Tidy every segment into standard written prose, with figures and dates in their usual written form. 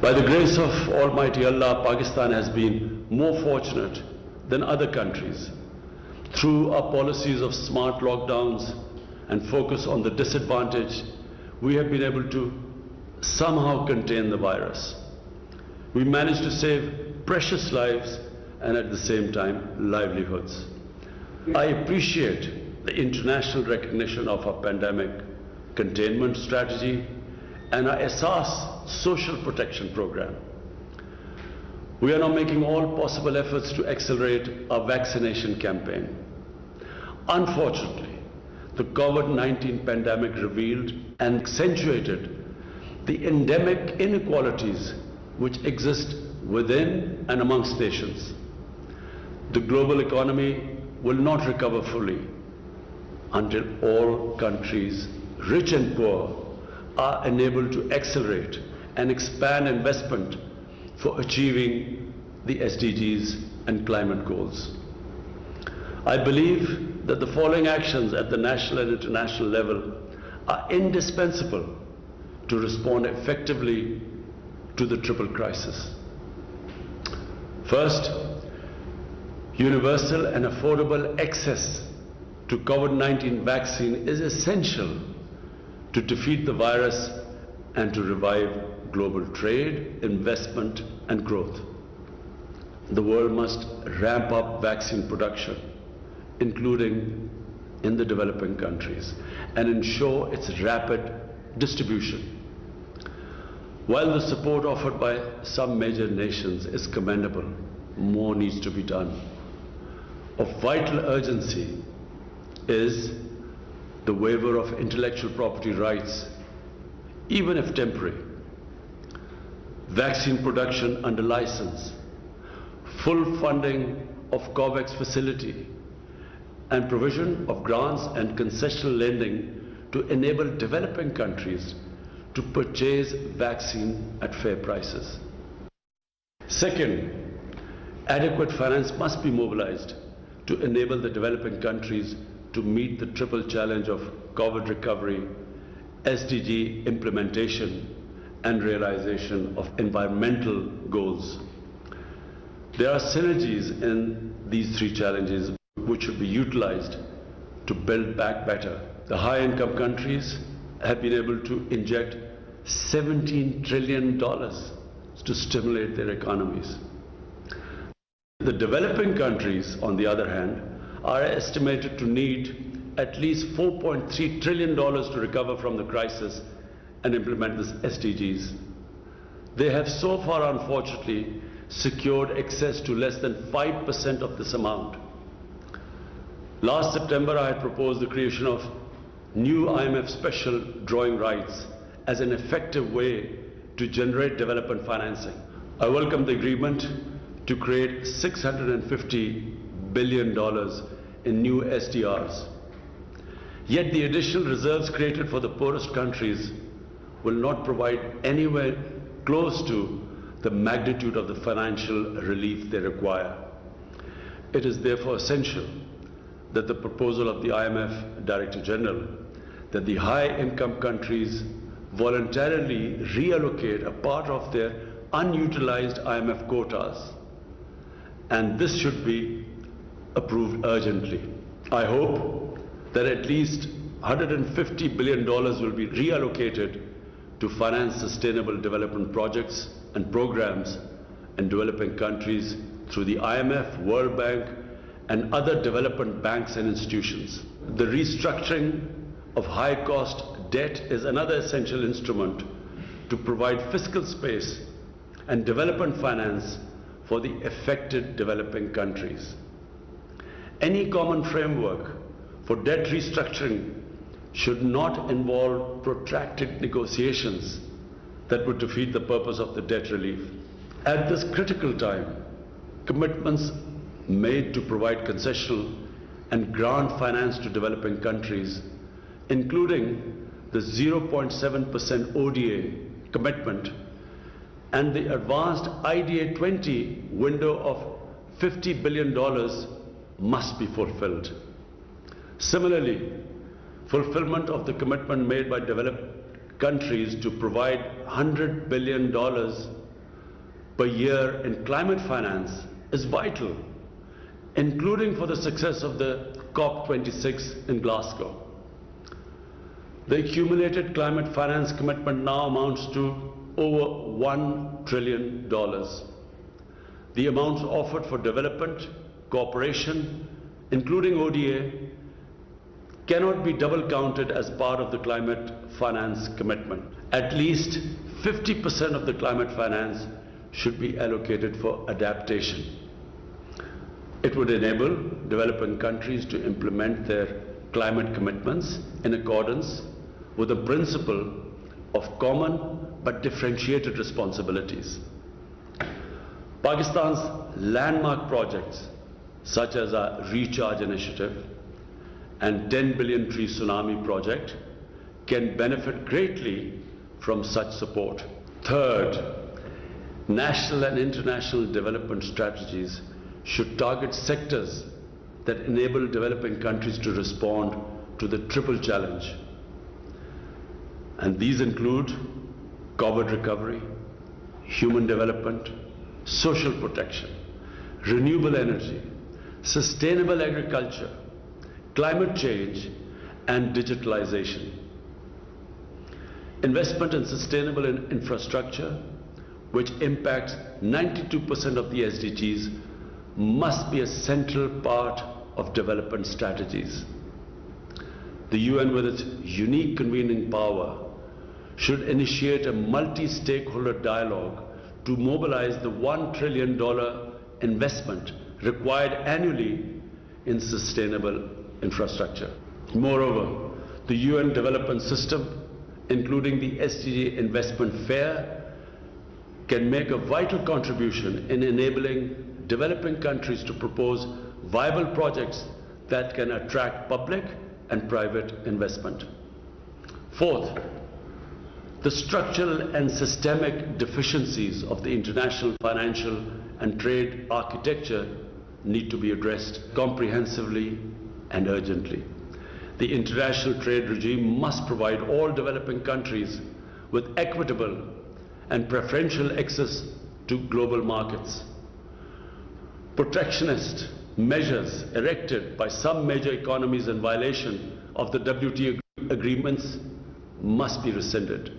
By the grace of Almighty Allah, Pakistan has been more fortunate than other countries. Through our policies of smart lockdowns and focus on the disadvantaged, we have been able to somehow contain the virus. We managed to save precious lives and at the same time livelihoods. I appreciate the international recognition of our pandemic containment strategy and our Asas social protection program. We are now making all possible efforts to accelerate our vaccination campaign. Unfortunately, the COVID-19 pandemic revealed and accentuated the endemic inequalities which exist within and amongst nations. The global economy will not recover fully until all countries, rich and poor, are enabled to accelerate and expand investment for achieving the SDGs and climate goals. I believe that the following actions at the national and international level are indispensable to respond effectively to the triple crisis. First, universal and affordable access to COVID-19 vaccine is essential to defeat the virus and to revive global trade, investment and growth. The world must ramp up vaccine production, including in the developing countries, and ensure its rapid distribution. While the support offered by some major nations is commendable, more needs to be done. Of vital urgency is the waiver of intellectual property rights, even if temporary, vaccine production under license, full funding of COVAX facility, and provision of grants and concessional lending to enable developing countries to purchase vaccine at fair prices. Second, adequate finance must be mobilized to enable the developing countries to meet the triple challenge of COVID recovery, SDG implementation, and realization of environmental goals. There are synergies in these three challenges which should be utilized to build back better. The high-income countries have been able to inject $17 trillion to stimulate their economies. The developing countries, on the other hand, are estimated to need at least $4.3 trillion to recover from the crisis and implement the SDGs. They have so far, unfortunately, secured access to less than 5% of this amount. Last September, I had proposed the creation of new IMF special drawing rights as an effective way to generate development financing. I welcome the agreement to create $650 billion in new SDRs. Yet the additional reserves created for the poorest countries will not provide anywhere close to the magnitude of the financial relief they require. It is therefore essential that the proposal of the IMF Director General that the high-income countries voluntarily reallocate a part of their unutilized IMF quotas, and this should be approved urgently. I hope that at least $150 billion will be reallocated to finance sustainable development projects and programs in developing countries through the IMF, World Bank, and other development banks and institutions. The restructuring of high-cost debt is another essential instrument to provide fiscal space and development finance for the affected developing countries. Any common framework for debt restructuring should not involve protracted negotiations that would defeat the purpose of the debt relief. At this critical time, commitments made to provide concessional and grant finance to developing countries, including the 0.7% ODA commitment and the advanced IDA 20 window of $50 billion must be fulfilled. Similarly, fulfillment of the commitment made by developed countries to provide $100 billion per year in climate finance is vital, including for the success of the COP26 in Glasgow. The accumulated climate finance commitment now amounts to over $1 trillion. The amounts offered for development, cooperation, including ODA, cannot be double counted as part of the climate finance commitment. At least 50% of the climate finance should be allocated for adaptation. It would enable developing countries to implement their climate commitments in accordance with the principle of common but differentiated responsibilities. Pakistan's landmark projects such as our Recharge Initiative and 10 billion tree tsunami project can benefit greatly from such support. Third, national and international development strategies should target sectors that enable developing countries to respond to the triple challenge. And these include COVID recovery, human development, social protection, renewable energy, sustainable agriculture, climate change, and digitalization. Investment in sustainable infrastructure, which impacts 92% of the SDGs, must be a central part of development strategies. The UN, with its unique convening power, should initiate a multi-stakeholder dialogue to mobilize the $1 trillion investment required annually in sustainable infrastructure. Moreover, the UN development system, including the SDG investment fair, can make a vital contribution in enabling developing countries to propose viable projects that can attract public and private investment. Fourth, the structural and systemic deficiencies of the international financial and trade architecture need to be addressed comprehensively and urgently. The international trade regime must provide all developing countries with equitable and preferential access to global markets. Protectionist measures erected by some major economies in violation of the WTO agreements must be rescinded.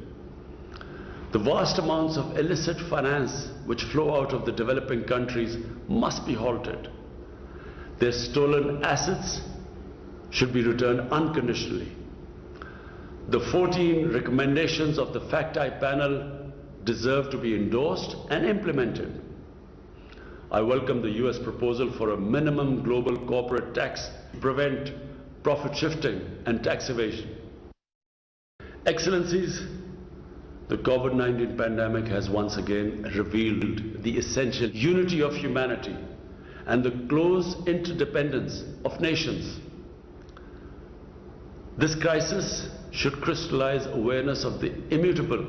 The vast amounts of illicit finance which flow out of the developing countries must be halted. Their stolen assets should be returned unconditionally. The 14 recommendations of the FACT-I panel deserve to be endorsed and implemented. I welcome the US proposal for a minimum global corporate tax to prevent profit shifting and tax evasion. Excellencies, the COVID-19 pandemic has once again revealed the essential unity of humanity and the close interdependence of nations. This crisis should crystallize awareness of the immutable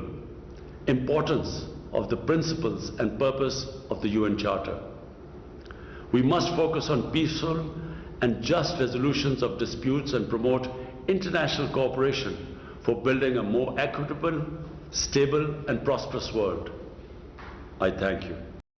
importance of the principles and purpose of the UN Charter. We must focus on peaceful and just resolutions of disputes and promote international cooperation for building a more equitable, stable and prosperous world. I thank you.